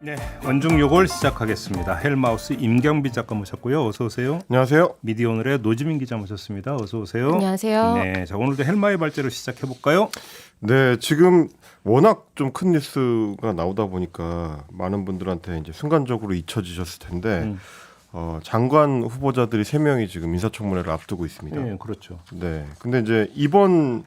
네, 원중 요걸 시작하겠습니다. 헬마우스 임경비 작가 모셨고요. 어서 오세요. 안녕하세요. 미디어오늘의 노지민 기자 모셨습니다. 어서 오세요. 안녕하세요. 네, 자 오늘도 헬마의 발제로 시작해 볼까요? 네, 지금 워낙 좀 큰 뉴스가 나오다 보니까 많은 분들한테 이제 순간적으로 잊혀지셨을 텐데 장관 후보자들이 3명이 지금 인사청문회를 앞두고 있습니다. 네, 그렇죠. 네, 근데 이제 이번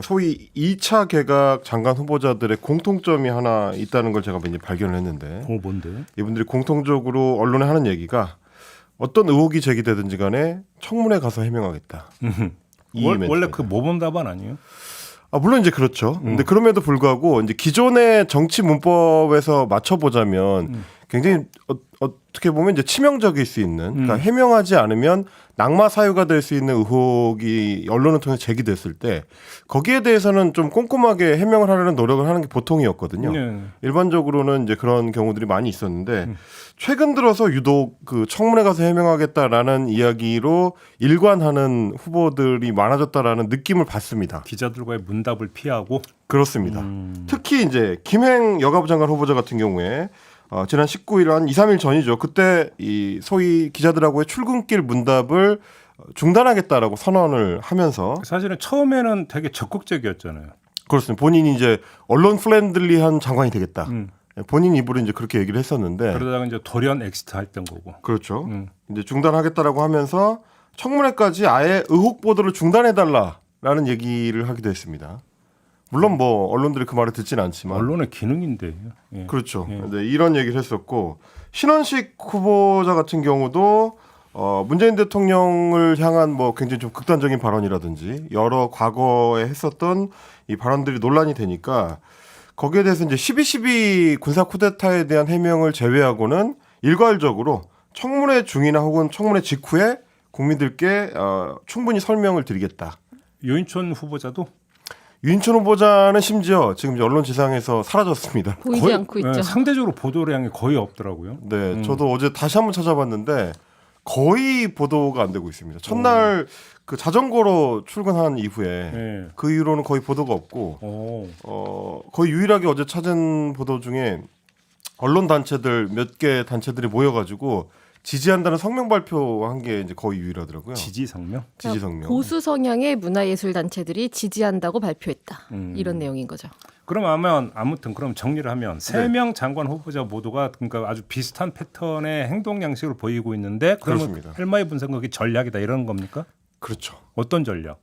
소위 2차 개각 장관 후보자들의 공통점이 하나 있다는 걸 제가 이제 발견을 했는데 뭔데? 이분들이 공통적으로 언론에 하는 얘기가 어떤 의혹이 제기되든지 간에 청문회 가서 해명하겠다. 원래 그 모범 답안 아니에요? 물론 이제 그렇죠. 근데 그럼에도 불구하고 이제 기존의 정치 문법에서 맞춰보자면 굉장히 어떻게 보면 이제 치명적일 수 있는, 그러니까 해명하지 않으면 낙마 사유가 될 수 있는 의혹이 언론을 통해 제기됐을 때 거기에 대해서는 좀 꼼꼼하게 해명을 하려는 노력을 하는 게 보통이었거든요. 네. 일반적으로는 이제 그런 경우들이 많이 있었는데 최근 들어서 유독 그 청문회 가서 해명하겠다라는 이야기로 일관하는 후보들이 많아졌다라는 느낌을 받습니다. 기자들과의 문답을 피하고 그렇습니다. 특히 이제 김행 여가부 장관 후보자 같은 경우에 지난 19일 한 2, 3일 전이죠. 그때 이 소위 기자들하고의 출근길 문답을 중단하겠다라고 선언을 하면서 사실은 처음에는 되게 적극적이었잖아요. 그렇습니다. 본인이 이제 언론 프렌들리한 장관이 되겠다. 본인 입으로 이제 그렇게 얘기를 했었는데 그러다가 이제 돌연 엑시트 했던 거고. 그렇죠. 이제 중단하겠다라고 하면서 청문회까지 아예 의혹 보도를 중단해달라라는 얘기를 하기도 했습니다. 물론 뭐 언론들이 그 말을 듣지는 않지만 언론의 기능인데. 예. 그렇죠. 예. 네, 이런 얘기를 했었고 신원식 후보자 같은 경우도 문재인 대통령을 향한 뭐 굉장히 좀 극단적인 발언이라든지 여러 과거에 했었던 이 발언들이 논란이 되니까 거기에 대해서 이제 12.12 군사 쿠데타에 대한 해명을 제외하고는 일괄적으로 청문회 중이나 혹은 청문회 직후에 국민들께 충분히 설명을 드리겠다. 유인촌 후보자도 유인촌 후보자는 심지어 지금 이제 언론 지상에서 사라졌습니다. 보이지 않고 있죠. 상대적으로 보도량이 거의 없더라고요. 네, 저도 어제 다시 한번 찾아봤는데 거의 보도가 안 되고 있습니다. 첫날 그 자전거로 출근한 이후에 네. 그 이후로는 거의 보도가 없고 거의 유일하게 어제 찾은 보도 중에 언론 단체들 몇 개 단체들이 모여가지고 지지한다는 성명 발표한 게 이제 거의 유일하더라고요. 지지 성명? 지지 성명. 보수 성향의 문화예술 단체들이 지지한다고 발표했다. 이런 내용인 거죠. 그럼 아무튼 그럼 정리를 하면 3명 장관 후보자 모두가 그러니까 아주 비슷한 패턴의 행동 양식을 보이고 있는데 그러면 그렇습니다. 헬마의 분석력이 전략이다 이런 겁니까? 그렇죠. 어떤 전략?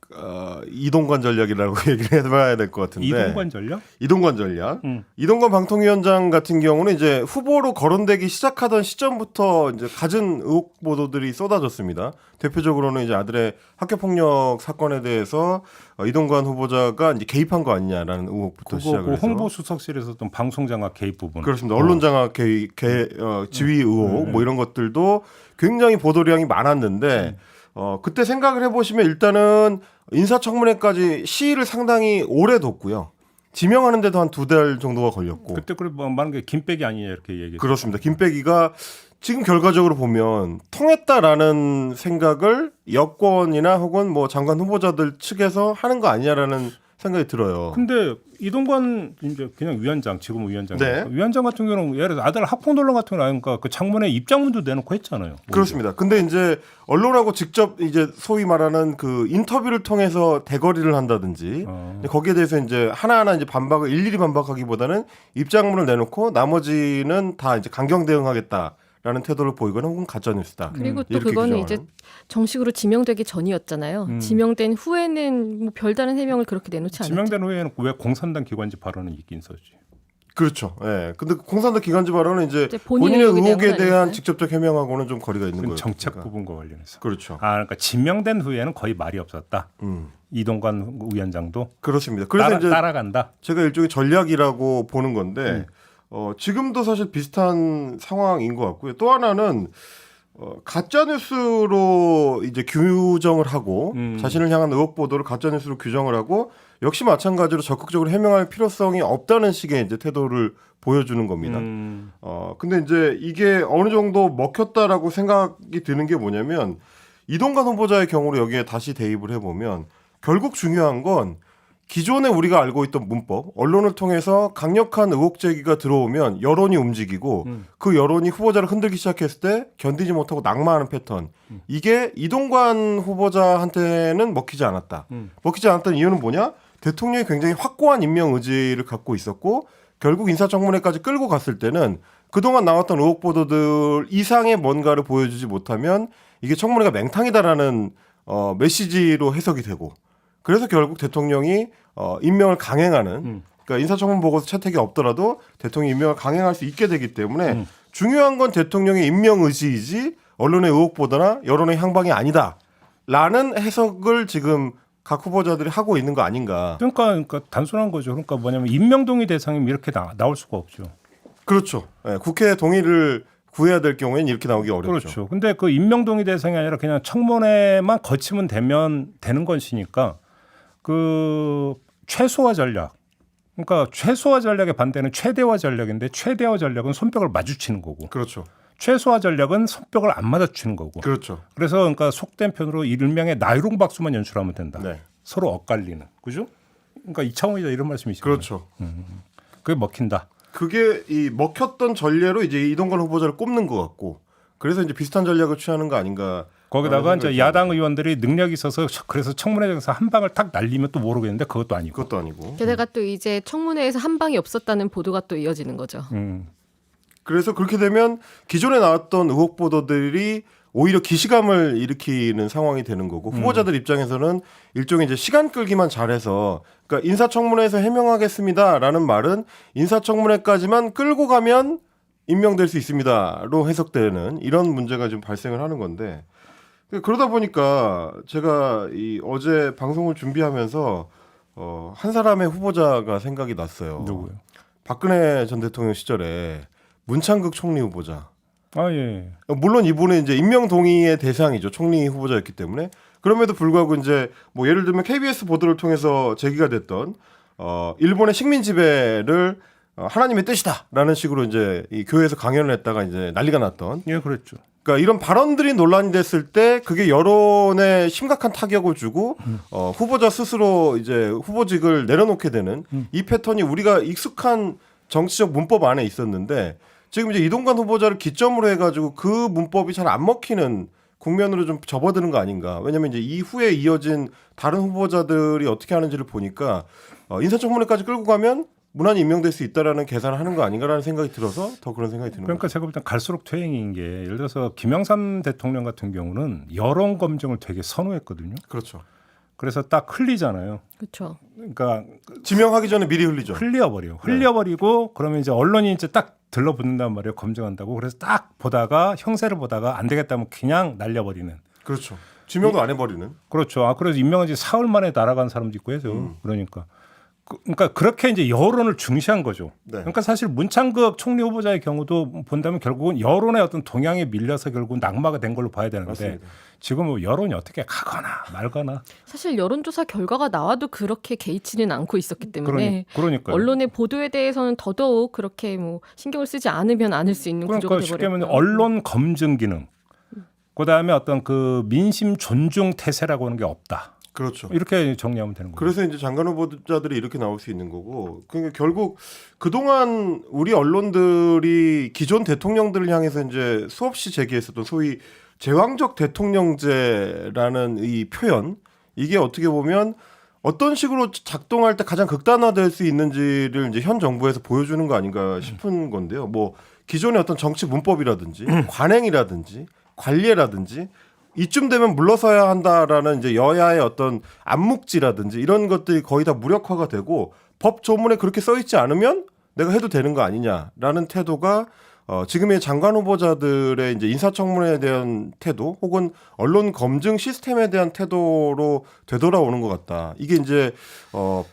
이동관 전략이라고 얘기를 해봐야 될 것 같은데. 이동관 전략? 이동관 전략. 이동관 방통위원장 같은 경우는 이제 후보로 거론되기 시작하던 시점부터 이제 갖은 의혹 보도들이 쏟아졌습니다. 대표적으로는 이제 아들의 학교 폭력 사건에 대해서 이동관 후보자가 이제 개입한 거 아니냐라는 의혹부터 시작을 해서. 홍보 수석실에서 어떤 방송 장악 개입 부분. 그렇습니다. 언론 장악 지위 의혹 뭐 이런 것들도 굉장히 보도량이 많았는데. 그때 생각을 해보시면 일단은 인사청문회까지 시일을 상당히 오래 뒀고요. 지명하는데도 한 2달 정도가 걸렸고. 그때 그래 말한 게 김백이 아니냐 이렇게 얘기했어요. 그렇습니다. 김백이가 지금 결과적으로 보면 통했다라는 생각을 여권이나 혹은 뭐 장관 후보자들 측에서 하는 거 아니냐라는 생각이 들어요. 근데 이동관 이제 그냥 위원장 지금 위원장 네. 위원장 같은 경우는 예를 들어 아들 학폭 논란 같은 거 나니까 그 장문에 입장문도 내놓고 했잖아요. 그렇습니다. 근데 이제 언론하고 직접 이제 소위 말하는 그 인터뷰를 통해서 대거리를 한다든지 거기에 대해서 이제 하나하나 이제 반박을 일일이 반박하기보다는 입장문을 내놓고 나머지는 다 이제 강경 대응하겠다. 라는 태도를 보이거나 혹은 가짜뉴스다. 그리고 또 그거는 이제 정식으로 지명되기 전이었잖아요. 지명된 후에는 뭐 별다른 해명을 그렇게 내놓지 않았죠. 지명된 후에는 왜 공산당 기관지 발언은 있긴 있었지. 그렇죠. 예. 근데 공산당 기관지 발언은 이제 본인의 본인의 의혹에 대한 대한 직접적 해명하고는 좀 거리가 있는 거예요. 정책 부분과 관련해서. 그렇죠. 그러니까 지명된 후에는 거의 말이 없었다. 이동관 위원장도 그렇습니다. 그래서 이제 따라간다. 제가 일종의 전략이라고 보는 건데 지금도 사실 비슷한 상황인 것 같고요. 또 하나는 가짜 뉴스로 이제 규정을 하고 자신을 향한 의혹 보도를 가짜 뉴스로 규정을 하고 역시 마찬가지로 적극적으로 해명할 필요성이 없다는 식의 이제 태도를 보여주는 겁니다. 근데 이제 이게 어느 정도 먹혔다라고 생각이 드는 게 뭐냐면 이동관 후보자의 경우로 여기에 다시 대입을 해보면 결국 중요한 건 기존에 우리가 알고 있던 문법, 언론을 통해서 강력한 의혹 제기가 들어오면 여론이 움직이고 그 여론이 후보자를 흔들기 시작했을 때 견디지 못하고 낙마하는 패턴. 이게 이동관 후보자한테는 먹히지 않았다. 먹히지 않았던 이유는 뭐냐? 대통령이 굉장히 확고한 임명 의지를 갖고 있었고 결국 인사청문회까지 끌고 갔을 때는 그동안 나왔던 의혹 보도들 이상의 뭔가를 보여주지 못하면 이게 청문회가 맹탕이다라는 메시지로 해석이 되고 그래서 결국 대통령이 임명을 강행하는 그러니까 인사청문 보고서 채택이 없더라도 대통령이 임명을 강행할 수 있게 되기 때문에 중요한 건 대통령의 임명 의지이지 언론의 의혹 보도나 여론의 향방이 아니다라는 해석을 지금 각 후보자들이 하고 있는 거 아닌가. 그러니까 단순한 거죠. 그러니까 뭐냐면 임명동의 대상이면 이렇게 나올 수가 없죠. 그렇죠. 네, 국회 동의를 구해야 될 경우에는 이렇게 나오기 어렵죠. 그렇죠. 근데 그 임명동의 대상이 아니라 그냥 청문회만 거치면 되는 것이니까 그 최소화 전략. 그러니까 최소화 전략의 반대는 최대화 전략인데 최대화 전략은 손뼉을 마주치는 거고. 그렇죠. 최소화 전략은 손뼉을 안 마주치는 거고. 그렇죠. 그래서 그러니까 속된 편으로 일명의 나이롱 박수만 연출하면 된다. 네. 서로 엇갈리는. 그죠? 그러니까 이창호이자 이런 말씀이시죠. 그렇죠. 그게 먹힌다. 그게 이 먹혔던 전례로 이제 이동관 후보자를 꼽는 것 같고 그래서 이제 비슷한 전략을 취하는 거 아닌가. 거기다가 이제 야당 의원들이 능력이 있어서 그래서 청문회에서 한 방을 탁 날리면 또 모르겠는데 그것도 아니고. 그것도 아니고. 게다가 또 이제 청문회에서 한 방이 없었다는 보도가 또 이어지는 거죠. 그래서 그렇게 되면 기존에 나왔던 의혹 보도들이 오히려 기시감을 일으키는 상황이 되는 거고 후보자들 입장에서는 일종의 이제 시간 끌기만 잘해서 그러니까 인사청문회에서 해명하겠습니다라는 말은 인사청문회까지만 끌고 가면 임명될 수 있습니다로 해석되는 이런 문제가 좀 발생을 하는 건데 그러다 보니까 제가 이 어제 방송을 준비하면서 한 사람의 후보자가 생각이 났어요. 누구요? 박근혜 전 대통령 시절에 문창극 총리 후보자. 아 예. 물론 이분은 이제 임명 동의의 대상이죠. 총리 후보자였기 때문에. 그럼에도 불구하고 이제 뭐 예를 들면 KBS 보도를 통해서 제기가 됐던 일본의 식민 지배를 하나님의 뜻이다라는 식으로 이제 이 교회에서 강연을 했다가 이제 난리가 났던. 예, 그랬죠. 그러니까 이런 발언들이 논란이 됐을 때 그게 여론에 심각한 타격을 주고 후보자 스스로 이제 후보직을 내려놓게 되는 이 패턴이 우리가 익숙한 정치적 문법 안에 있었는데 지금 이제 이동관 후보자를 기점으로 해가지고 그 문법이 잘 안 먹히는 국면으로 좀 접어드는 거 아닌가. 왜냐하면 이제 이후에 이어진 다른 후보자들이 어떻게 하는지를 보니까 인사청문회까지 끌고 가면 무난히 임명될 수 있다라는 계산을 하는 거 아닌가라는 생각이 들어서 더 그런 생각이 드는 거예요. 그러니까 제가 볼 땐 갈수록 퇴행인 게 예를 들어서 김영삼 대통령 같은 경우는 여론 검증을 되게 선호했거든요. 그렇죠. 그래서 딱 흘리잖아요. 그렇죠. 그러니까 지명하기 전에 미리 흘리죠. 흘려버리고 그러면 이제 언론이 이제 딱 들러붙는단 말이에요. 검증한다고. 그래서 딱 보다가 형세를 보다가 안 되겠다면 그냥 날려버리는. 그렇죠. 지명도 안 해버리는. 그렇죠. 그래서 임명한 지 사흘 만에 날아간 사람도 있고 해서 그러니까 그렇게 이제 여론을 중시한 거죠. 네. 그러니까 사실 문창극 총리 후보자의 경우도 본다면 결국은 여론의 어떤 동향에 밀려서 결국 낙마가 된 걸로 봐야 되는데 맞습니다. 지금 뭐 여론이 어떻게 가거나 말거나 사실 여론조사 결과가 나와도 그렇게 개의치는 않고 있었기 때문에 그러니까요. 언론의 보도에 대해서는 더더욱 그렇게 뭐 신경을 쓰지 않으면 않을 수 있는 구조가 그러니까 쉽게 돼버렸고요. 말하면 언론 검증 기능, 그다음에 어떤 그 민심 존중 태세라고 하는 게 없다. 그렇죠. 이렇게 정리하면 되는 거예요. 그래서 이제 장관 후보자들이 이렇게 나올 수 있는 거고, 그러니까 결국 그동안 우리 언론들이 기존 대통령들을 향해서 이제 수없이 제기했었던 소위 제왕적 대통령제라는 이 표현, 이게 어떻게 보면 어떤 식으로 작동할 때 가장 극단화될 수 있는지를 이제 현 정부에서 보여주는 거 아닌가 싶은 건데요. 뭐 기존의 어떤 정치 문법이라든지 관행이라든지 관례라든지 이쯤 되면 물러서야 한다라는 이제 여야의 어떤 암묵지라든지 이런 것들이 거의 다 무력화가 되고 법 조문에 그렇게 써 있지 않으면 내가 해도 되는 거 아니냐라는 태도가 지금의 장관 후보자들의 이제 인사청문회에 대한 태도 혹은 언론 검증 시스템에 대한 태도로 되돌아오는 것 같다. 이게 이제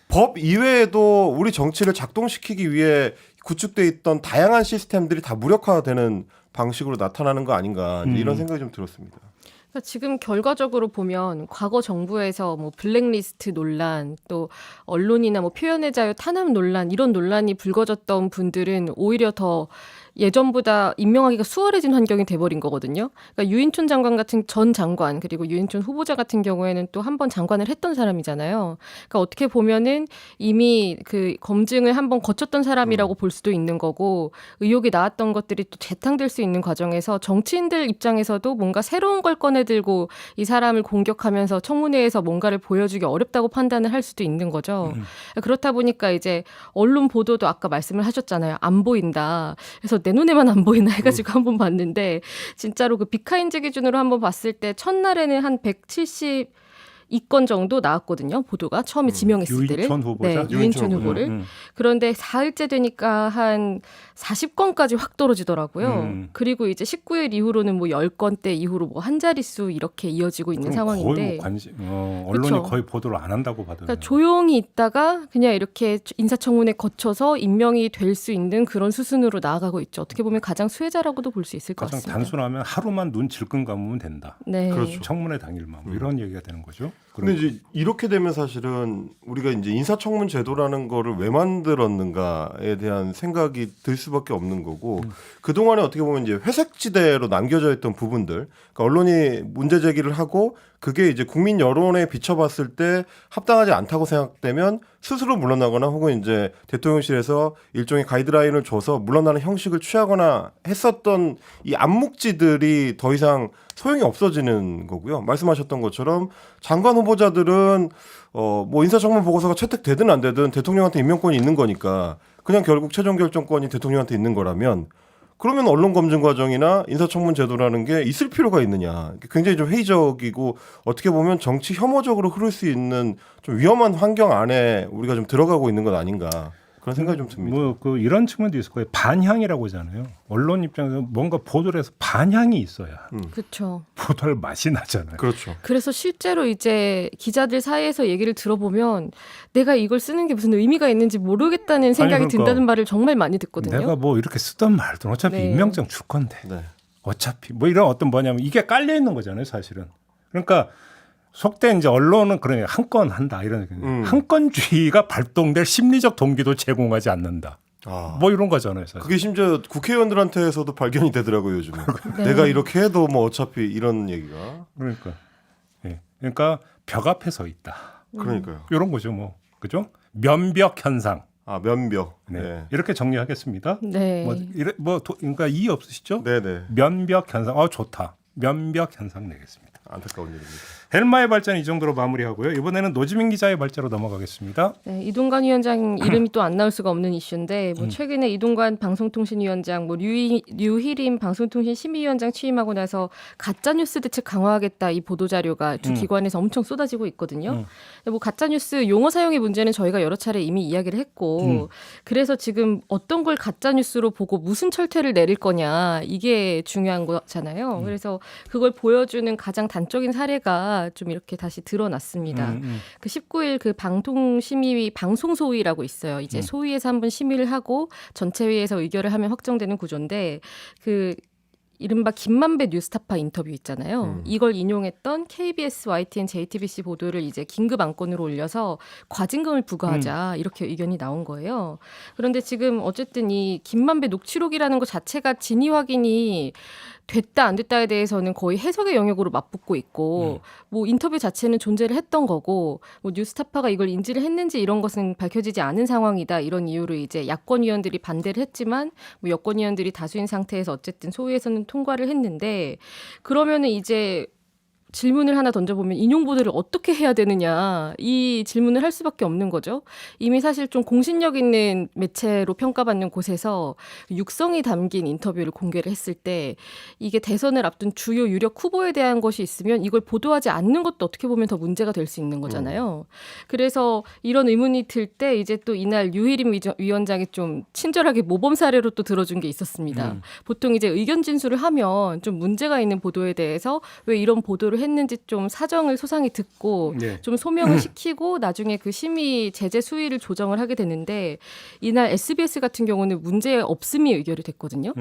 법 이외에도 우리 정치를 작동시키기 위해 구축돼 있던 다양한 시스템들이 다 무력화되는 방식으로 나타나는 거 아닌가 이런 생각이 좀 들었습니다. 그러니까 지금 결과적으로 보면 과거 정부에서 뭐 블랙리스트 논란 또 언론이나 뭐 표현의 자유 탄압 논란 이런 논란이 불거졌던 분들은 오히려 더 예전보다 임명하기가 수월해진 환경이 돼버린 거거든요. 그러니까 유인촌 장관 같은 전 장관 그리고 유인촌 후보자 같은 경우에는 또 한 번 장관을 했던 사람이잖아요. 그러니까 어떻게 보면은 이미 그 검증을 한 번 거쳤던 사람이라고 볼 수도 있는 거고 의혹이 나왔던 것들이 또 재탕될 수 있는 과정에서 정치인들 입장에서도 뭔가 새로운 걸 꺼내들고 이 사람을 공격하면서 청문회에서 뭔가를 보여주기 어렵다고 판단을 할 수도 있는 거죠. 그렇다 보니까 이제 언론 보도도 아까 말씀을 하셨잖아요. 안 보인다. 그래서 내 눈에만 안 보이나 해가지고 한번 봤는데 진짜로 그 비카인즈 기준으로 한번 봤을 때 첫날에는 한 172건 정도 나왔거든요. 보도가 처음에 지명했을 때를. 유인촌 후보자? 네, 유인촌 유인촌 후보를. 그런데 사흘째 되니까 한 40건까지 확 떨어지더라고요. 그리고 이제 19일 이후로는 뭐 10건대 이후로 뭐 한 자릿수 이렇게 이어지고 있는 그럼 상황인데. 거의 뭐 관심, 언론이 그쵸. 거의 보도를 안 한다고 봐도 그러니까 조용히 있다가 그냥 이렇게 인사청문회 거쳐서 임명이 될 수 있는 그런 수순으로 나아가고 있죠. 어떻게 보면 가장 수혜자라고도 볼 수 있을 것 가장 같습니다. 단순하면 하루만 눈 질끈 감으면 된다. 네. 그렇죠. 청문회 당일만 뭐 이런 얘기가 되는 거죠. 근데 이제 이렇게 되면 사실은 우리가 이제 인사청문 제도라는 거를 왜 만들었는가에 대한 생각이 들 수밖에 없는 거고 그동안에 어떻게 보면 이제 회색지대로 남겨져 있던 부분들 그러니까 언론이 문제 제기를 하고 그게 이제 국민 여론에 비춰봤을 때 합당하지 않다고 생각되면 스스로 물러나거나 혹은 이제 대통령실에서 일종의 가이드라인을 줘서 물러나는 형식을 취하거나 했었던 이 암묵지들이 더 이상 소용이 없어지는 거고요. 말씀하셨던 것처럼 장관 후보자들은 뭐 인사청문 보고서가 채택되든 안 되든 대통령한테 임명권이 있는 거니까 그냥 결국 최종 결정권이 대통령한테 있는 거라면 그러면 언론 검증 과정이나 인사청문 제도라는 게 있을 필요가 있느냐. 굉장히 좀 회의적이고 어떻게 보면 정치 혐오적으로 흐를 수 있는 좀 위험한 환경 안에 우리가 좀 들어가고 있는 것 아닌가. 그런 생각이 좀 듭니다. 뭐 그 이런 측면도 있을 거예요. 반향이라고 하잖아요. 언론 입장에서 뭔가 보도를 해서 반향이 있어야 그렇죠. 보도할 맛이 나잖아요. 그렇죠. 그래서 실제로 이제 기자들 사이에서 얘기를 들어보면 내가 이걸 쓰는 게 무슨 의미가 있는지 모르겠다는 생각이 그러니까 든다는 말을 정말 많이 듣거든요. 내가 뭐 이렇게 쓰던 말든 어차피 네. 임명장 줄 건데 네. 어차피 뭐 이런 어떤 뭐냐면 이게 깔려 있는 거잖아요, 사실은. 그러니까 속된 이제 언론은 그러냐 한 건 한다 이런 한 건주의가 발동될 심리적 동기도 제공하지 않는다. 아. 뭐 이런 거잖아요, 사실. 그게 심지어 국회의원들한테서도 발견이 되더라고요, 요즘에. 네. 내가 이렇게 해도 뭐 어차피 이런 얘기가. 그러니까 예. 그러니까 벽 앞에 서 있다. 그러니까요. 이런 거죠, 뭐. 그죠? 면벽 현상. 아, 면벽. 네. 네. 이렇게 정리하겠습니다. 네. 그러니까 이의 없으시죠? 네네. 면벽 현상. 좋다. 면벽 현상 내겠습니다. 안타까운 일입니다. 헬마의 발전 이 정도로 마무리하고요. 이번에는 노지민 기자의 발제로 넘어가겠습니다. 네, 이동관 위원장 이름이 또 안 나올 수가 없는 이슈인데 뭐 최근에 이동관 방송통신위원장, 뭐 류희림 방송통신 심의위원장 취임하고 나서 가짜 뉴스 대책 강화하겠다 이 보도 자료가 두 기관에서 엄청 쏟아지고 있거든요. 근데 뭐 가짜 뉴스 용어 사용의 문제는 저희가 여러 차례 이미 이야기를 했고 그래서 지금 어떤 걸 가짜 뉴스로 보고 무슨 철퇴를 내릴 거냐 이게 중요한 거잖아요. 그래서 그걸 보여주는 가장 단적인 사례가 좀 이렇게 다시 드러났습니다. 그 19일 그 방통심의위 방송소위라고 있어요. 이제 소위에서 한번 심의를 하고 전체회의에서 의결을 하면 확정되는 구조인데 그 이른바 김만배 뉴스타파 인터뷰 있잖아요. 이걸 인용했던 KBS, YTN, JTBC 보도를 이제 긴급 안건으로 올려서 과징금을 부과하자 이렇게 의견이 나온 거예요. 그런데 지금 어쨌든 이 김만배 녹취록이라는 것 자체가 진위 확인이 됐다 안 됐다에 대해서는 거의 해석의 영역으로 맞붙고 있고 뭐 인터뷰 자체는 존재를 했던 거고 뭐 뉴스타파가 이걸 인지를 했는지 이런 것은 밝혀지지 않은 상황이다 이런 이유로 이제 야권 의원들이 반대를 했지만 뭐 여권 의원들이 다수인 상태에서 어쨌든 소위에서는 통과를 했는데 그러면은 이제 질문을 하나 던져보면 인용 보도를 어떻게 해야 되느냐 이 질문을 할 수밖에 없는 거죠. 이미 사실 좀 공신력 있는 매체로 평가받는 곳에서 육성이 담긴 인터뷰를 공개를 했을 때 이게 대선을 앞둔 주요 유력 후보에 대한 것이 있으면 이걸 보도하지 않는 것도 어떻게 보면 더 문제가 될 수 있는 거잖아요. 그래서 이런 의문이 들 때 이제 또 이날 유희림 위원장이 좀 친절하게 모범 사례로 또 들어준 게 있었습니다. 보통 이제 의견 진술을 하면 좀 문제가 있는 보도에 대해서 왜 이런 보도를 했는지 좀 사정을 소상히 듣고 네. 좀 소명을 시키고 나중에 그 심의 제재 수위를 조정을 하게 되는데 이날 SBS 같은 경우는 문제 없음이 의결이 됐거든요.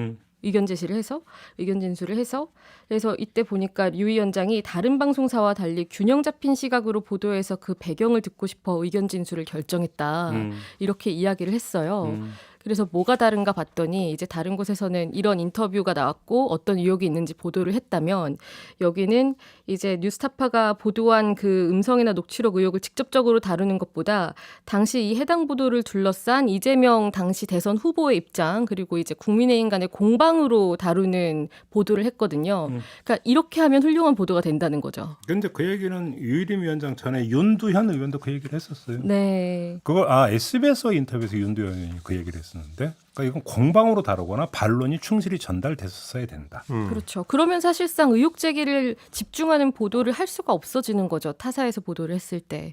의견 제시를 해서 의견 진술을 해서 그래서 이때 보니까 류 위원장이 다른 방송사와 달리 균형 잡힌 시각으로 보도해서 그 배경을 듣고 싶어 의견 진술을 결정했다 이렇게 이야기를 했어요. 그래서 뭐가 다른가 봤더니 이제 다른 곳에서는 이런 인터뷰가 나왔고 어떤 의혹이 있는지 보도를 했다면 여기는 이제 뉴스타파가 보도한 그 음성이나 녹취록 의혹을 직접적으로 다루는 것보다 당시 이 해당 보도를 둘러싼 이재명 당시 대선 후보의 입장 그리고 이제 국민의힘 간의 공방으로 다루는 보도를 했거든요. 그러니까 이렇게 하면 훌륭한 보도가 된다는 거죠. 근데 그 얘기는 유일임 위원장 전에 윤두현 의원도 그 얘기를 했었어요. 네. 그걸 SBS 인터뷰에서 윤두현 의원이 그 얘기를 했었는데, 그러니까 이건 공방으로 다루거나 반론이 충실히 전달됐었어야 된다. 그렇죠. 그러면 사실상 의혹 제기를 집중하는 보도를 할 수가 없어지는 거죠. 타사에서 보도를 했을 때.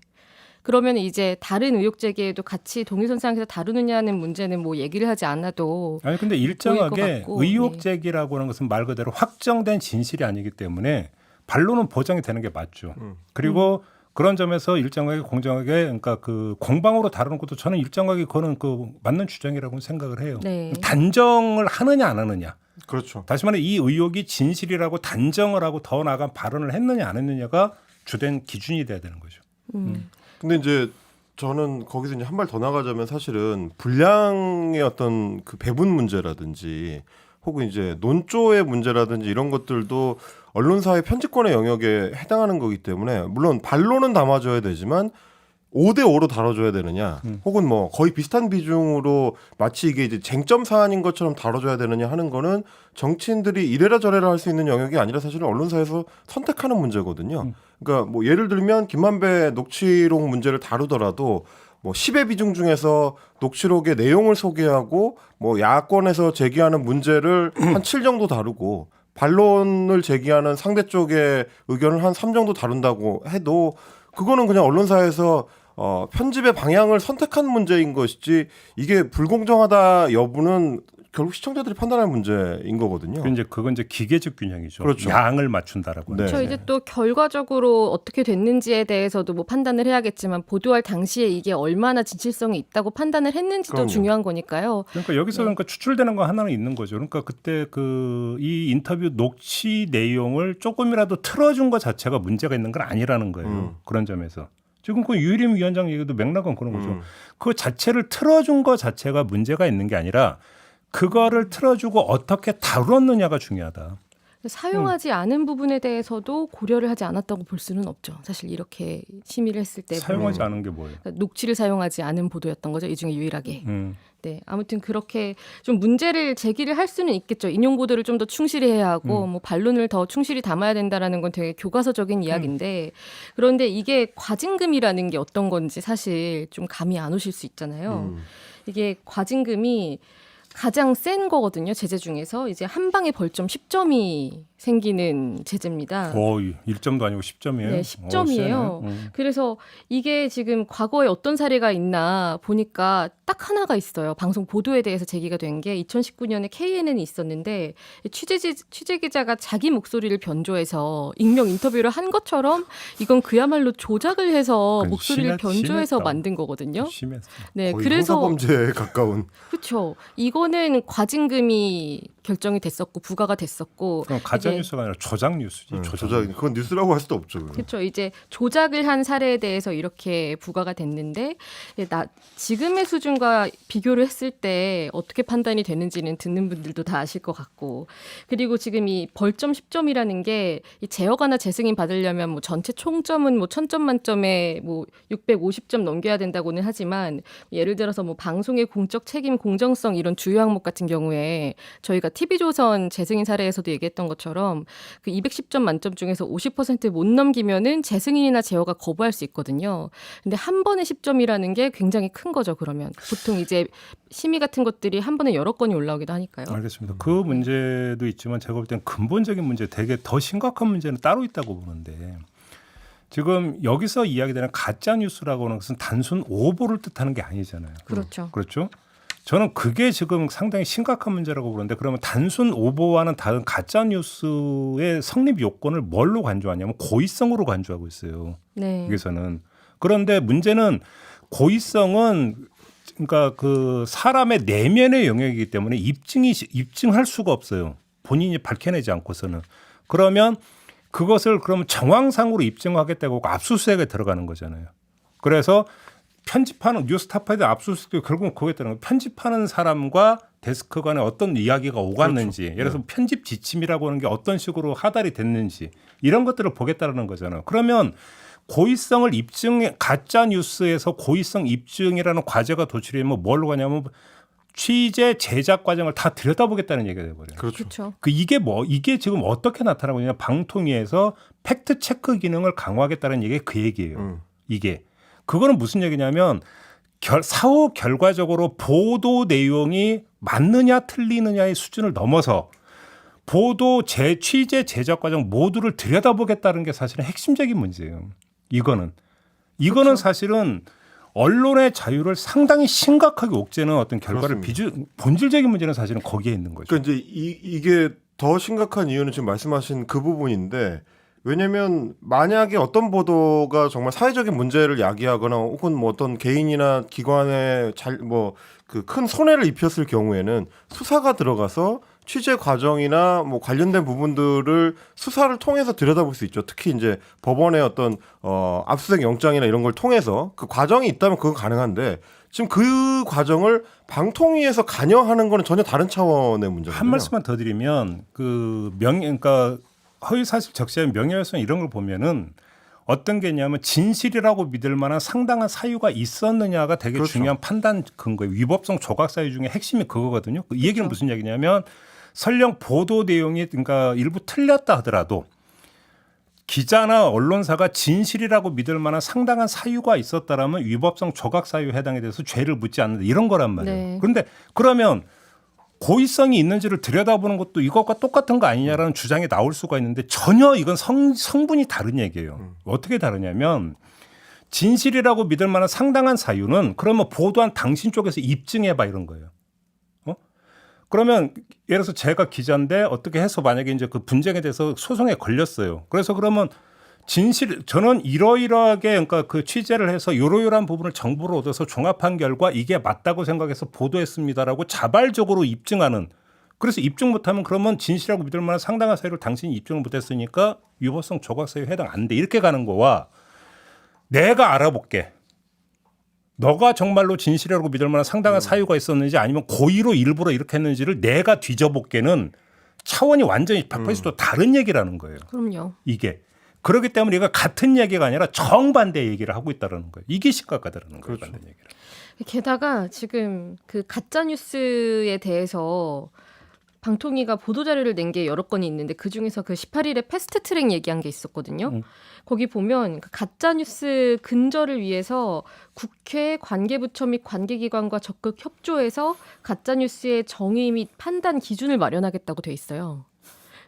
그러면 이제 다른 의혹 제기에도 같이 동일선상에서 다루느냐는 문제는 뭐 얘기를 하지 않아도 아니 근데 보일 것 일정하게 같고, 의혹 네. 제기라고 하는 것은 말 그대로 확정된 진실이 아니기 때문에 반론은 보장이 되는 게 맞죠. 그리고 그런 점에서 일정하게 공정하게 그러니까 그 공방으로 다루는 것도 저는 일정하게 그거는 그 맞는 주장이라고 생각을 해요. 네. 단정을 하느냐 안 하느냐. 그렇죠. 다시 말해 이 의혹이 진실이라고 단정을 하고 더 나아간 발언을 했느냐 안 했느냐가 주된 기준이 돼야 되는 거죠. 근데 이제 저는 거기서 이제 한 발 더 나가자면 사실은 분량의 어떤 그 배분 문제라든지 혹은 이제 논조의 문제라든지 이런 것들도 언론사의 편집권의 영역에 해당하는 거기 때문에 물론 반론은 담아줘야 되지만 5대 5로 다뤄줘야 되느냐 혹은 뭐 거의 비슷한 비중으로 마치 이게 이제 쟁점 사안인 것처럼 다뤄줘야 되느냐 하는 거는 정치인들이 이래라 저래라 할 수 있는 영역이 아니라 사실은 언론사에서 선택하는 문제거든요. 그러니까 뭐 예를 들면 김만배 녹취록 문제를 다루더라도 뭐 10의 비중 중에서 녹취록의 내용을 소개하고 뭐 야권에서 제기하는 문제를 한 7 정도 다루고 반론을 제기하는 상대 쪽의 의견을 한 3 정도 다룬다고 해도 그거는 그냥 언론사에서 편집의 방향을 선택한 문제인 것이지 이게 불공정하다 여부는 결국 시청자들이 판단할 문제인 거거든요. 이제 그건 이제 기계적 균형이죠. 그렇죠. 양을 맞춘다라고. 네. 하는 저 거. 이제 또 결과적으로 어떻게 됐는지에 대해서도 뭐 판단을 해야겠지만 보도할 당시에 이게 얼마나 진실성이 있다고 판단을 했는지도 그럼요. 중요한 거니까요. 그러니까 여기서 그러니까 추출되는 거 하나는 있는 거죠. 그러니까 그때 그 이 인터뷰 녹취 내용을 조금이라도 틀어준 것 자체가 문제가 있는 건 아니라는 거예요. 그런 점에서. 지금 그 유일임 위원장 얘기도 맥락은 그런 거죠. 그 자체를 틀어준 것 자체가 문제가 있는 게 아니라 그거를 틀어주고 어떻게 다뤘느냐가 중요하다. 사용하지 않은 부분에 대해서도 고려를 하지 않았다고 볼 수는 없죠. 사실 이렇게 심의를 했을 때 사용하지 보면. 않은 게 뭐예요? 그러니까 녹취를 사용하지 않은 보도였던 거죠. 이 중에 유일하게. 네, 아무튼 그렇게 좀 문제를 제기를 할 수는 있겠죠. 인용 보도를 좀 더 충실히 해야 하고 뭐 반론을 더 충실히 담아야 된다라는 건 되게 교과서적인 이야기인데 그런데 이게 과징금이라는 게 어떤 건지 사실 좀 감이 안 오실 수 있잖아요. 이게 과징금이 가장 센 거거든요. 제재 중에서 이제 한 방에 벌점 10점이 생기는 제재입니다. 1점도 아니고 10점이에요? 네, 10점이에요. 그래서 이게 지금 과거에 어떤 사례가 있나 보니까 딱 하나가 있어요. 방송 보도에 대해서 제기가 된 게 2019년에 KNN이 있었는데 취재 기자가 자기 목소리를 변조해서 익명 인터뷰를 한 것처럼 이건 그야말로 조작을 해서 그건 목소리를 변조해서 심했다. 만든 거거든요. 심했어. 네, 거의 그래서 형사범죄에 가까운. 그렇죠. 이거는 과징금이 결정이 됐었고 부과가 됐었고 그럼 가짜 뉴스가 아니라 조작 뉴스지. 조작. 그건 뉴스라고 할 수도 없죠. 그건. 그렇죠. 이제 조작을 한 사례에 대해서 이렇게 부과가 됐는데 지금의 수준과 비교를 했을 때 어떻게 판단이 되는지는 듣는 분들도 다 아실 것 같고 그리고 지금 이 벌점 10점이라는 게 이 제어가나 재승인 받으려면 뭐 전체 총점은 뭐 1000점 만점에 뭐 650점 넘겨야 된다고는 하지만 예를 들어서 뭐 방송의 공적 책임 공정성 이런 주요 항목 같은 경우에 저희가 TV조선 재승인 사례에서도 얘기했던 것처럼 그 210점 만점 중에서 50%못 넘기면은 재승인이나 제어가 거부할 수 있거든요. 근데 한 번에 10점이라는 게 굉장히 큰 거죠. 그러면 보통 이제 심의 같은 것들이 한 번에 여러 건이 올라오기도 하니까요. 알겠습니다. 그 문제도 있지만 제가 볼 때는 근본적인 문제, 되게 더 심각한 문제는 따로 있다고 보는데 지금 여기서 이야기되는 가짜 뉴스라고 하는 것은 단순 오보를 뜻하는 게 아니잖아요. 그렇죠. 그렇죠? 저는 그게 지금 상당히 심각한 문제라고 보는데 그러면 단순 오보와는 다른 가짜 뉴스의 성립 요건을 뭘로 간주하냐면 고의성으로 간주하고 있어요. 네. 여기서는. 그런데 문제는 고의성은 그러니까 그 사람의 내면의 영역이기 때문에 입증할 수가 없어요. 본인이 밝혀내지 않고서는. 그러면 그것을 그러면 정황상으로 입증하겠다고 하고 압수수색에 들어가는 거잖아요. 그래서 편집하는 뉴스타파에 대한 압수수색도 결국은 그거였다는 거예요. 편집하는 사람과 데스크 간에 어떤 이야기가 오갔는지, 그렇죠. 예를 들어서 편집 지침이라고 하는 게 어떤 식으로 하달이 됐는지 이런 것들을 보겠다는 거잖아요. 그러면 고의성을 가짜 뉴스에서 고의성 입증이라는 과제가 도출되면 뭘로 가냐면 취재 제작 과정을 다 들여다보겠다는 얘기가 돼버려요. 그렇죠. 그렇죠. 이게 지금 어떻게 나타나고 있냐? 방통위에서 팩트 체크 기능을 강화하겠다는 얘기 그 얘기예요. 이게 그거는 무슨 얘기냐면 사후 결과적으로 보도 내용이 맞느냐 틀리느냐의 수준을 넘어서 보도 취재 제작 과정 모두를 들여다보겠다는 게 사실은 핵심적인 문제예요. 이거는 그렇죠. 사실은 언론의 자유를 상당히 심각하게 옥죄는 어떤 결과를 본질적인 문제는 사실은 거기에 있는 거죠. 그러니까 이제 이게 더 심각한 이유는 지금 말씀하신 그 부분인데, 왜냐하면 만약에 어떤 보도가 정말 사회적인 문제를 야기하거나 혹은 뭐 어떤 개인이나 기관에 그 큰 손해를 입혔을 경우에는 수사가 들어가서 취재 과정이나 뭐 관련된 부분들을 수사를 통해서 들여다볼 수 있죠. 특히 이제 법원의 어떤 압수수색 영장이나 이런 걸 통해서 그 과정이 있다면 그건 가능한데, 지금 그 과정을 방통위에서 관여하는 거는 전혀 다른 차원의 문제거든요. 한 말씀만 더 드리면 그러니까 허위사실 적시한 명예훼손 이런 걸 보면은 어떤 게 있냐면 진실이라고 믿을 만한 상당한 사유가 있었느냐가 되게 그렇죠. 중요한 판단 근거예요. 위법성 조각 사유 중에 핵심이 그거거든요. 이 얘기는 무슨 얘기냐면 설령 보도 내용이 그러니까 일부 틀렸다 하더라도 기자나 언론사가 진실이라고 믿을 만한 상당한 사유가 있었다라면 위법성 조각 사유에 해당에 대해서 죄를 묻지 않는다 이런 거란 말이에요. 네. 그런데 그러면 고의성이 있는지를 들여다보는 것도 이것과 똑같은 거 아니냐라는 주장이 나올 수가 있는데 전혀 이건 성분이 다른 얘기예요. 어떻게 다르냐면 진실이라고 믿을 만한 상당한 사유는 그러면 보도한 당신 쪽에서 입증해봐 이런 거예요. 그러면 예를 들어서 제가 기자인데 어떻게 해서 만약에 이제 그 분쟁에 대해서 소송에 걸렸어요. 그래서 그러면 저는 이러이러하게 그러니까 그 취재를 해서 요러요러한 부분을 정보를 얻어서 종합한 결과 이게 맞다고 생각해서 보도했습니다라고 자발적으로 입증하는, 그래서 입증 못하면 그러면 진실이라고 믿을 만한 상당한 사유를 당신이 입증을 못했으니까 위법성 조각 사유에 해당 안 돼 이렇게 가는 거와 내가 알아볼게. 너가 정말로 진실이라고 믿을 만한 상당한 사유가 있었는지 아니면 고의로 일부러 이렇게 했는지를 내가 뒤져볼게는 차원이 완전히 180도 다른 얘기라는 거예요. 그럼요. 이게. 그렇기 때문에 이거 같은 얘기가 아니라 정반대 얘기를 하고 있다는 거예요. 이게 심각하다는 거예요. 그렇죠. 반대 얘기를. 게다가 지금 그 가짜 뉴스에 대해서 방통위가 보도자료를 낸 게 여러 건이 있는데 그중에서 그 18일에 패스트트랙 얘기한 게 있었거든요. 거기 보면 그 가짜 뉴스 근절을 위해서 국회 관계부처 및 관계기관과 적극 협조해서 가짜 뉴스의 정의 및 판단 기준을 마련하겠다고 돼 있어요.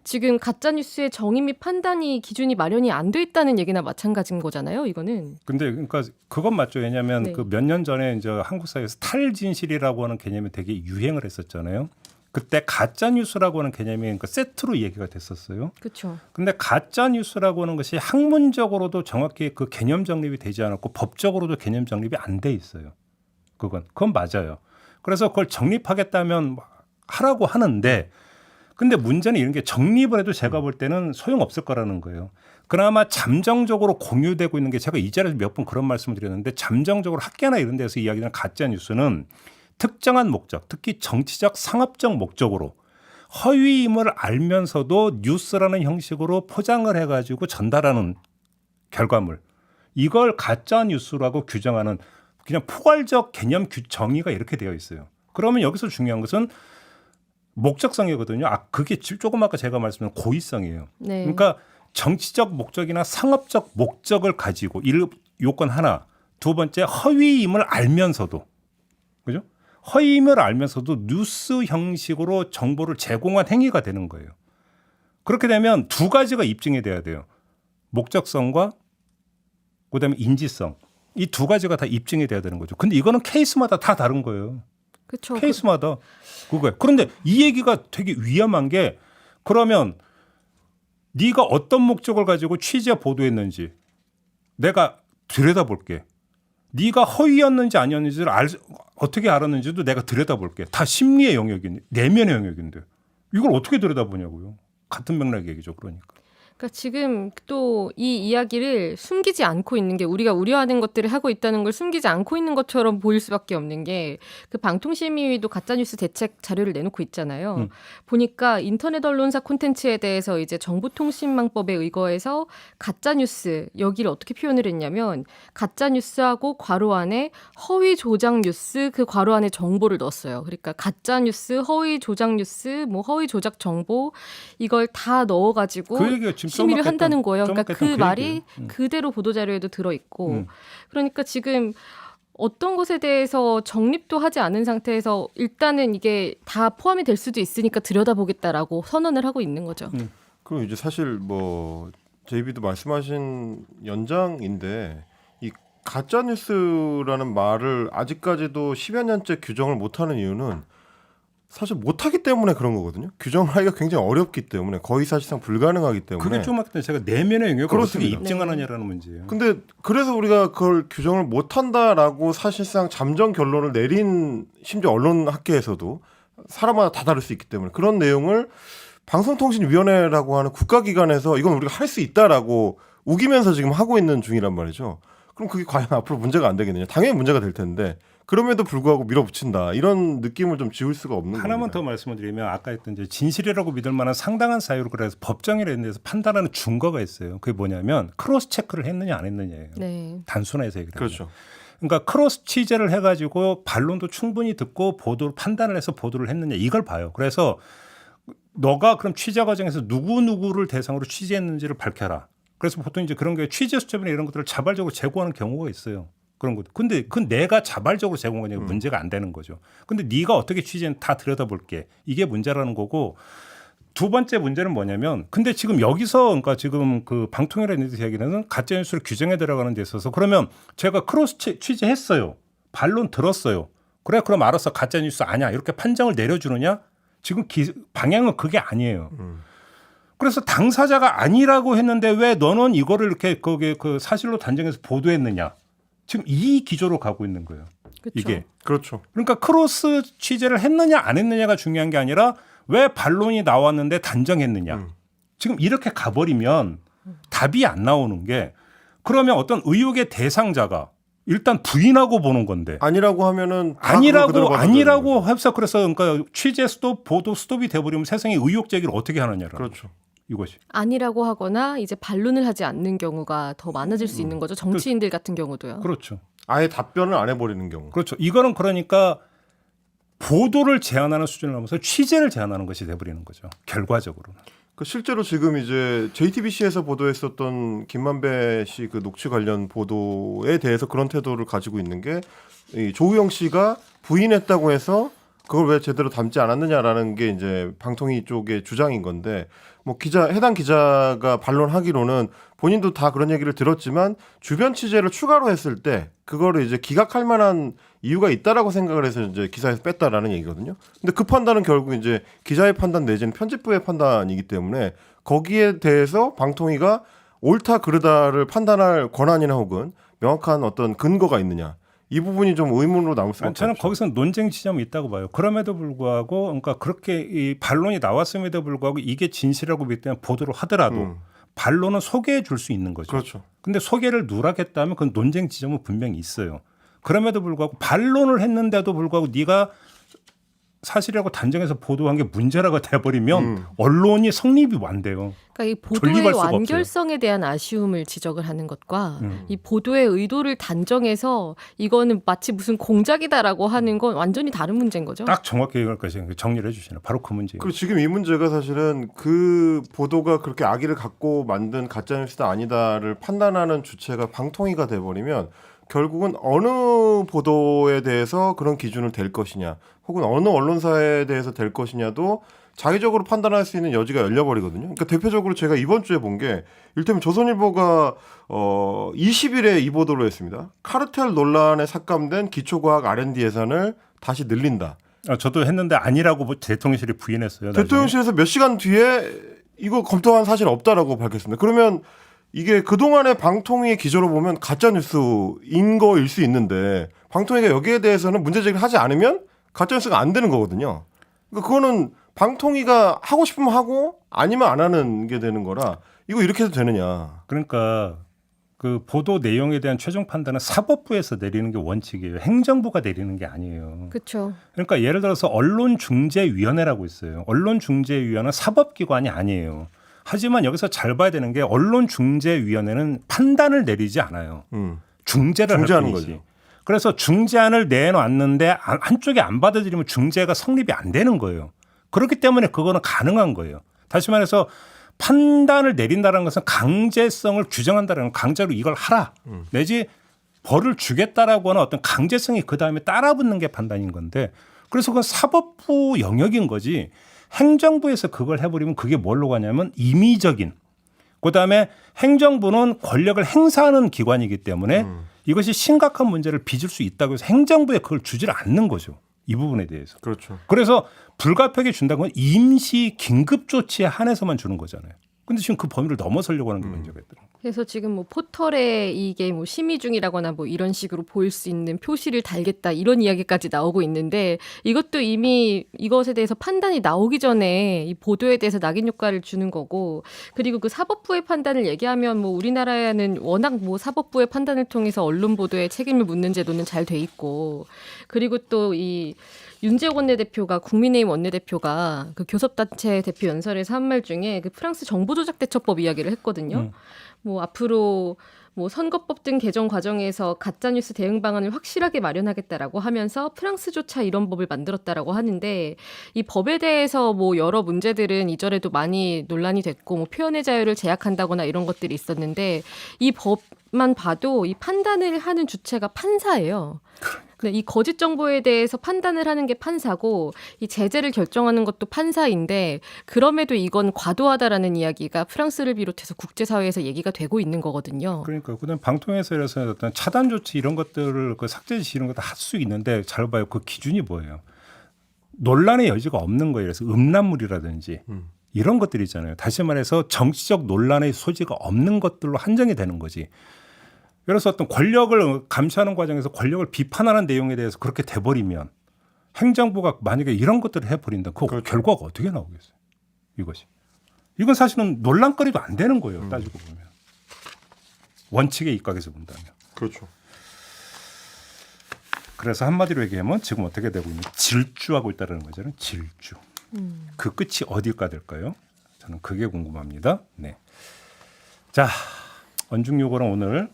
지금 가짜 뉴스의 정의 및 판단이 기준이 마련이 안 돼 있다는 얘기나 마찬가지인 거잖아요. 이거는. 근데 그러니까 그건 맞죠. 왜냐하면 네. 그 몇 년 전에 이제 한국 사회에서 탈진실이라고 하는 개념이 되게 유행을 했었잖아요. 그때 가짜 뉴스라고 하는 개념이 그러니까 세트로 얘기가 됐었어요. 그렇죠. 근데 가짜 뉴스라고 하는 것이 학문적으로도 정확히 그 개념 정립이 되지 않았고 법적으로도 개념 정립이 안 돼 있어요. 그건 맞아요. 그래서 그걸 정립하겠다면 하라고 하는데 근데 문제는 이런 게 정립을 해도 제가 볼 때는 소용없을 거라는 거예요. 그나마 잠정적으로 공유되고 있는 게 제가 이 자리에서 몇 번 그런 말씀을 드렸는데 잠정적으로 학계나 이런 데서 이야기하는 가짜 뉴스는 특정한 목적, 특히 정치적 상업적 목적으로 허위임을 알면서도 뉴스라는 형식으로 포장을 해가지고 전달하는 결과물. 이걸 가짜 뉴스라고 규정하는 그냥 포괄적 개념 정의가 이렇게 되어 있어요. 그러면 여기서 중요한 것은 목적성이거든요. 그게 조금 아까 제가 말씀드린 고의성이에요. 네. 그러니까 정치적 목적이나 상업적 목적을 가지고 요건 하나, 두 번째 허위임을 알면서도 그죠? 허위임을 알면서도 뉴스 형식으로 정보를 제공한 행위가 되는 거예요. 그렇게 되면 두 가지가 입증이 돼야 돼요. 목적성과 그다음에 인지성. 이 두 가지가 다 입증이 돼야 되는 거죠. 근데 이거는 케이스마다 다 다른 거예요. 그렇죠. 케이스마다 그거예요. 그런데 이 얘기가 되게 위험한 게 그러면 네가 어떤 목적을 가지고 취재 보도했는지 내가 들여다볼게. 네가 허위였는지 아니었는지를 어떻게 알았는지도 내가 들여다볼게. 다 심리의 영역인데 내면의 영역인데 이걸 어떻게 들여다보냐고요. 같은 맥락 얘기죠. 그러니까. 그러니까 지금 또 이 이야기를 숨기지 않고 있는 게 우리가 우려하는 것들을 하고 있다는 걸 숨기지 않고 있는 것처럼 보일 수밖에 없는 게 그 방통심의위도 가짜뉴스 대책 자료를 내놓고 있잖아요. 보니까 인터넷 언론사 콘텐츠에 대해서 이제 정보통신망법에 의거해서 가짜뉴스 여기를 어떻게 표현을 했냐면 가짜뉴스하고 괄호 안에 허위 조작 뉴스 그 괄호 안에 정보를 넣었어요. 그러니까 가짜뉴스, 허위 조작 뉴스, 뭐 허위 조작 정보 이걸 다 넣어가지고 그 얘기가 지금 심의를 한다는 거예요. 그러니까 그 써먹겠다는 말이 얘기예요. 그대로 보도자료에도 들어있고 그러니까 지금 어떤 것에 대해서 정립도 하지 않은 상태에서 일단은 이게 다 포함이 될 수도 있으니까 들여다보겠다라고 선언을 하고 있는 거죠. 그리고 이제 사실 뭐 JB도 말씀하신 연장인데 이 가짜 뉴스라는 말을 아직까지도 10여 년째 규정을 못하는 이유는 사실 못하기 때문에 그런 거거든요. 규정을 하기가 굉장히 어렵기 때문에 거의 사실상 불가능하기 때문에. 그게 좀 아까 제가 내면의 영역을 어떻게 그렇습니다. 입증하느냐라는 문제예요. 근데 그래서 우리가 그걸 규정을 못한다라고 사실상 잠정 결론을 내린 심지어 언론학계에서도 사람마다 다 다를 수 있기 때문에 그런 내용을 방송통신위원회라고 하는 국가기관에서 이건 우리가 할 수 있다라고 우기면서 지금 하고 있는 중이란 말이죠. 그럼 그게 과연 앞으로 문제가 안 되겠느냐? 당연히 문제가 될 텐데 그럼에도 불구하고 밀어붙인다 이런 느낌을 좀 지울 수가 없는 하나만 겁니다. 더 말씀을 드리면 아까 했던 이제 진실이라고 믿을 만한 상당한 사유로 그래서 법정이라는 데서 판단하는 증거가 있어요. 그게 뭐냐면 크로스 체크를 했느냐 안 했느냐예요. 네. 단순해서 얘기를 하면. 그렇죠. 그러니까 크로스 취재를 해가지고 반론도 충분히 듣고 보도 판단을 해서 보도를 했느냐 이걸 봐요. 그래서 너가 그럼 취재 과정에서 누구를 대상으로 취재했는지를 밝혀라. 그래서 보통 이제 그런 게 취재 수첩이나 이런 것들을 자발적으로 제공하는 경우가 있어요. 그런 것. 근데 그건 내가 자발적으로 제공하니까 문제가 안 되는 거죠. 근데 네가 어떻게 취재는 다 들여다볼게. 이게 문제라는 거고 두 번째 문제는 뭐냐면 근데 지금 여기서 그러니까 지금 그 방통위라는 이야기는 가짜 뉴스를 규정에 들어가는 데 있어서 그러면 제가 크로스 취재했어요. 반론 들었어요. 그래 그럼 알아서 가짜 뉴스 아니야. 이렇게 판정을 내려주느냐? 지금 방향은 그게 아니에요. 그래서 당사자가 아니라고 했는데 왜 너는 이거를 이렇게 거기에 그 사실로 단정해서 보도했느냐? 지금 이 기조로 가고 있는 거예요. 그쵸. 이게. 그렇죠. 그러니까 크로스 취재를 했느냐 안 했느냐가 중요한 게 아니라 왜 반론이 나왔는데 단정했느냐. 지금 이렇게 가버리면 답이 안 나오는 게 그러면 어떤 의혹의 대상자가 일단 부인하고 보는 건데 아니라고 하면은 다 그걸 그대로 받아들이는 아니라고 거죠. 해서 그래서 그러니까 취재 스톱 보도 스톱이 돼버리면 세상에 의혹 제기를 어떻게 하느냐라는 그렇죠. 이것이. 아니라고 하거나 이제 반론을 하지 않는 경우가 더 많아질 수 있는 거죠. 정치인들 같은 경우도요. 그렇죠. 아예 답변을 안 해버리는 경우. 그렇죠. 이거는 그러니까 보도를 제한하는 수준을 넘어서 취재를 제한하는 것이 돼버리는 거죠. 결과적으로는. 그 실제로 지금 이제 JTBC에서 보도했었던 김만배 씨 그 녹취 관련 보도에 대해서 그런 태도를 가지고 있는 게 이 조우영 씨가 부인했다고 해서 그걸 왜 제대로 담지 않았느냐라는 게 이제 방통위 쪽의 주장인 건데 뭐 해당 기자가 반론하기로는 본인도 다 그런 얘기를 들었지만 주변 취재를 추가로 했을 때 그거를 이제 기각할 만한 이유가 있다라고 생각을 해서 이제 기사에서 뺐다라는 얘기거든요. 근데 그 판단은 결국 이제 기자의 판단 내지는 편집부의 판단이기 때문에 거기에 대해서 방통위가 옳다 그르다를 판단할 권한이나 혹은 명확한 어떤 근거가 있느냐. 이 부분이 좀 의문으로 남을 수밖에 저는 없죠. 거기서 논쟁 지점이 있다고 봐요. 그럼에도 불구하고 그러니까 그렇게 이 반론이 나왔음에도 불구하고 이게 진실이라고 믿는 보도를 하더라도 반론은 소개해 줄 수 있는 거죠. 그렇죠. 근데 소개를 누락했다면 그건 논쟁 지점은 분명히 있어요. 그럼에도 불구하고 반론을 했는데도 불구하고 네가 사실이라고 단정해서 보도한 게 문제라고 돼버리면 언론이 성립이 안 돼요. 그러니까 이 존립할 보도의 수가 완결성에 대한 아쉬움을 지적을 하는 것과 이 보도의 의도를 단정해서 이거는 마치 무슨 공작이다라고 하는 건 완전히 다른 문제인 거죠. 딱 정확히 얘기할 것이 정리를 해주시네. 바로 그 문제예요. 그리고 지금 이 문제가 사실은 그 보도가 그렇게 악의를 갖고 만든 가짜뉴스다 아니다를 판단하는 주체가 방통위가 돼버리면 결국은 어느 보도에 대해서 그런 기준을 댈 것이냐 혹은 어느 언론사에 대해서 댈 것이냐도 자의적으로 판단할 수 있는 여지가 열려버리거든요. 그러니까 대표적으로 제가 이번 주에 본 게 이를테면 조선일보가 20일에 이 보도를 했습니다. 카르텔 논란에 삭감된 기초과학 R&D 예산을 다시 늘린다. 저도 했는데 아니라고 대통령실이 부인했어요. 나중에. 대통령실에서 몇 시간 뒤에 이거 검토한 사실 없다라고 밝혔습니다. 그러면 이게 그동안의 방통위의 기조로 보면 가짜뉴스인 거일 수 있는데 방통위가 여기에 대해서는 문제 제기를 하지 않으면 가짜뉴스가 안 되는 거거든요. 그러니까 그거는 방통위가 하고 싶으면 하고 아니면 안 하는 게 되는 거라 이거 이렇게 해도 되느냐. 그러니까 그 보도 내용에 대한 최종 판단은 사법부에서 내리는 게 원칙이에요. 행정부가 내리는 게 아니에요. 그렇죠. 그러니까 예를 들어서 언론중재위원회라고 있어요. 언론중재위원회는 사법기관이 아니에요. 하지만 여기서 잘 봐야 되는 게 언론중재위원회는 판단을 내리지 않아요. 중재를 중재하는 할 뿐이지. 거죠. 그래서 중재안을 내놨는데 한쪽이 안 받아들이면 중재가 성립이 안 되는 거예요. 그렇기 때문에 그거는 가능한 거예요. 다시 말해서 판단을 내린다는 것은 강제성을 규정한다는 강제로 이걸 하라 내지 벌을 주겠다라고 하는 어떤 강제성이 그다음에 따라붙는 게 판단인 건데 그래서 그건 사법부 영역인 거지 행정부에서 그걸 해버리면 그게 뭘로 가냐면 임의적인 그다음에 행정부는 권력을 행사하는 기관이기 때문에 이것이 심각한 문제를 빚을 수 있다고 해서 행정부에 그걸 주질 않는 거죠. 이 부분에 대해서. 그렇죠. 그래서 불가피하게 준다는 건 임시 긴급 조치에 한해서만 주는 거잖아요. 근데 지금 그 범위를 넘어서려고 하는 게 문제가 있더라고요. 그래서 지금 뭐 포털에 이게 뭐 심의 중이라거나 뭐 이런 식으로 보일 수 있는 표시를 달겠다 이런 이야기까지 나오고 있는데 이것도 이미 이것에 대해서 판단이 나오기 전에 이 보도에 대해서 낙인 효과를 주는 거고 그리고 그 사법부의 판단을 얘기하면 뭐 우리나라에는 워낙 뭐 사법부의 판단을 통해서 언론 보도에 책임을 묻는 제도는 잘 돼 있고 그리고 또 이 윤재욱 원내대표가 국민의힘 원내대표가 그 교섭단체 대표 연설에서 한 말 중에 그 프랑스 정보조작대처법 이야기를 했거든요. 뭐 앞으로 뭐 선거법 등 개정 과정에서 가짜뉴스 대응 방안을 확실하게 마련하겠다라고 하면서 프랑스조차 이런 법을 만들었다라고 하는데 이 법에 대해서 뭐 여러 문제들은 이전에도 많이 논란이 됐고 뭐 표현의 자유를 제약한다거나 이런 것들이 있었는데 이 법만 봐도 이 판단을 하는 주체가 판사예요. 네, 이 거짓 정보에 대해서 판단을 하는 게 판사고 이 제재를 결정하는 것도 판사인데 그럼에도 이건 과도하다라는 이야기가 프랑스를 비롯해서 국제사회에서 얘기가 되고 있는 거거든요. 그러니까 그다음 방통위에서 어떤 차단 조치 이런 것들을 그 삭제 지시 이런 것도 할 수 있는데 잘 봐요. 그 기준이 뭐예요? 논란의 여지가 없는 거예요. 그래서 음란물이라든지 이런 것들이 있잖아요. 다시 말해서 정치적 논란의 소지가 없는 것들로 한정이 되는 거지. 그래서 어떤 권력을 감시하는 과정에서 권력을 비판하는 내용에 대해서 그렇게 돼버리면 행정부가 만약에 이런 것들을 해버린다. 그 그렇죠. 결과가 어떻게 나오겠어요? 이것이. 이건 사실은 논란거리도 안 되는 거예요. 따지고 보면. 원칙에 입각해서 본다면. 그렇죠. 그래서 한마디로 얘기하면 지금 어떻게 되고 있는 질주하고 있다는 거잖아요. 질주. 그 끝이 어딜까 될까요? 저는 그게 궁금합니다. 네. 자, 언중요거는 오늘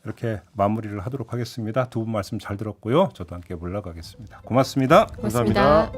이렇게 마무리를 하도록 하겠습니다. 두 분 말씀 잘 들었고요. 저도 함께 물러가겠습니다. 고맙습니다. 고맙습니다.